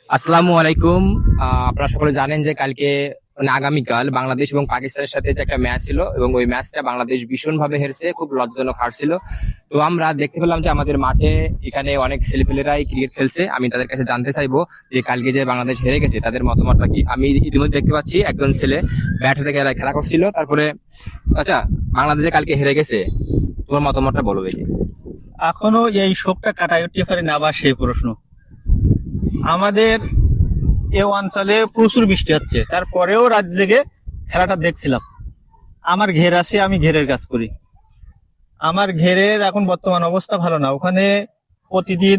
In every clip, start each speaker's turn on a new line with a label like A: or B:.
A: আসসালামু আলাইকুম। আপনারা সকলে জানেন যে কালকে আগামীকাল বাংলাদেশ এবং পাকিস্তানের সাথে যে একটা ম্যাচ ছিল এবং ওই ম্যাচটা বাংলাদেশ ভীষণ ভাবে হেরেছে, খুব লজ্জাজনক হারছিল। তো আমরা দেখতে পেলাম যে আমাদের মাঠে এখানে অনেক ছেলেপেলেরাই ক্রিকেট খেলছে। আমি তাদের কাছে জানতে চাইবো যে কালকে যে বাংলাদেশ হেরে গেছে তাদের মতামতটা কি। আমি ইতিমধ্যে দেখতে পাচ্ছি একজন ছেলে ব্যাট হাতে খেলা করছিল। তারপরে আচ্ছা, বাংলাদেশে কালকে হেরে গেছে, তোমার মতামতটা বলো দেখি।
B: এখনো এই শোকটা কাটায় উঠতে পারে না, বা সেই প্রশ্ন। আমাদের এ অঞ্চলে প্রচুর বৃষ্টি হচ্ছে, তারপরেও রাত জেগে খেলাটা দেখছিলাম। আমার ঘের আছে, আমি ঘেরের কাজ করি। আমার ঘেরের এখন বর্তমান অবস্থা ভালো না। ওখানে প্রতিদিন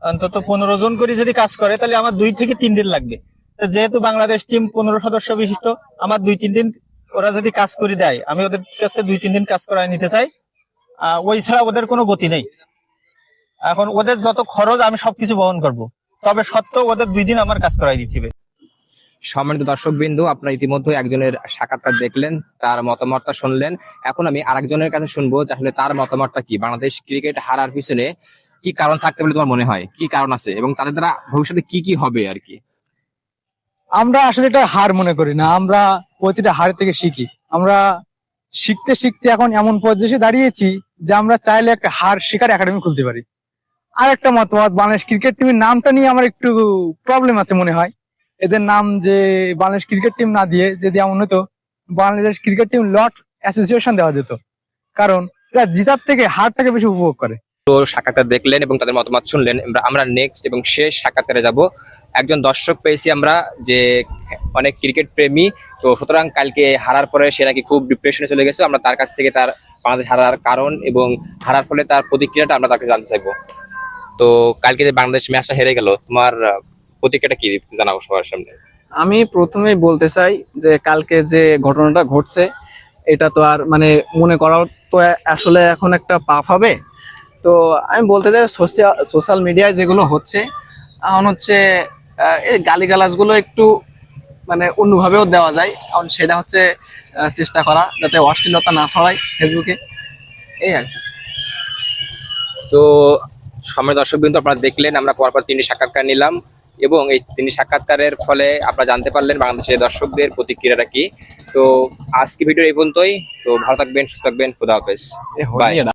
B: অন্তত 15 জন করে যদি কাজ করে তাহলে আমার 2 থেকে 3 দিন লাগবে। তা যেহেতু বাংলাদেশ টিম 15 সদস্য বিশিষ্ট, আমার 2-3 দিন ওরা যদি কাজ করে দেয়, আমি ওদের কাছে 2-3 দিন কাজ করায় নিতে চাই। ওই ছাড়া ওদের কোনো গতি নেই। এখন ওদের যত খরচ আমি সবকিছু বহন করব, তবে সত্ত্বেও ওদের 2 দিন আমার কাজ করাই দিতে হবে।
A: সম্মানিত দর্শক বিন্দু, আপনারা ইতিমধ্যে একজনের সাক্ষাৎকার দেখলেন, তার মতামতটা শুনলেন। এখন আমি আরেকজনের কাছে শুনবো যে আসলে তার মতামতটা কি, বাংলাদেশ ক্রিকেট হারার পিছনে কি কারণ থাকতে বলে তোমার মনে হয়, কি কারণ আছে এবং তাদের দ্বারা ভবিষ্যতে কি কি হবে আর কি।
C: আমরা আসলে এটা হার মনে করি না, আমরা প্রতিটা হার থেকে শিখি। আমরা শিখতে শিখতে এখন এমন পর্যায়ে দাঁড়িয়েছি যে আমরা চাইলে একটা হার শেখার একাডেমি খুলতে পারি। আর একটা মতামত, বাংলাদেশ ক্রিকেট টিমের নামটা নিয়ে আমার একটু প্রবলেম আছে মনে হয়। এদের নাম যে বাংলাদেশ ক্রিকেট টিম না দিয়ে যদি এমন হতো বাংলাদেশ ক্রিকেট টিম লট অ্যাসোসিয়েশন দেওয়া যেত, কারণ এরা জিতার থেকে হারটাকে বেশি উপভোগ করে।
A: তো সাক্ষাৎকার দেখলেন এবং তাদের মতামত শুনলেন। আমরা নেক্সট এবং শেষ সাক্ষাৎকারে যাব। একজন দর্শক পেয়েছি আমরা, যে অনেক ক্রিকেট প্রেমী। তো সুতরাং কালকে হারার পরে সে নাকি খুব ডিপ্রেশনে চলে গেছে। আমরা তার কাছ থেকে তার বাংলাদেশ হারার কারণ এবং হারার ফলে তার প্রতিক্রিয়াটা আমরা তাকে জানতে চাইবো। তো কালকে যে বাংলাদেশ ম্যাচটা হেরে গেল, তোমার প্রতিক্রিয়াটা কি জানাবো সবার সামনে।
D: আমি প্রথমেই বলতে চাই যে কালকে যে ঘটনাটা ঘটছে এটা তো আর মানে মনে করাও তো আসলে এখন একটা পাপ হবে। তো আমি বলতে চাই সোশ্যাল মিডিয়ায় যেগুলো হচ্ছে এখন হচ্ছে এই গালিগালাজগুলো একটু মানে অন্যভাবেও দেওয়া যায়। এখন সেটা হচ্ছে চেষ্টা করা যাতে অশ্লীলতা না ছড়ায় ফেসবুকে, এই আর কি।
A: তো সময় দর্শক বিন্দু, আপনারা দেখলেন আমরা পরপর 3টি সাক্ষাৎকার নিলাম এবং এই 3টি সাক্ষাৎকারের ফলে আপনারা জানতে পারলেন বাংলাদেশের দর্শকদের প্রতিক্রিয়াটা কি। তো আজকে ভিডিও এই পর্যন্তই। তো ভালো থাকবেন, সুস্থ থাকবেন, খুদা হাফেজ, বাই।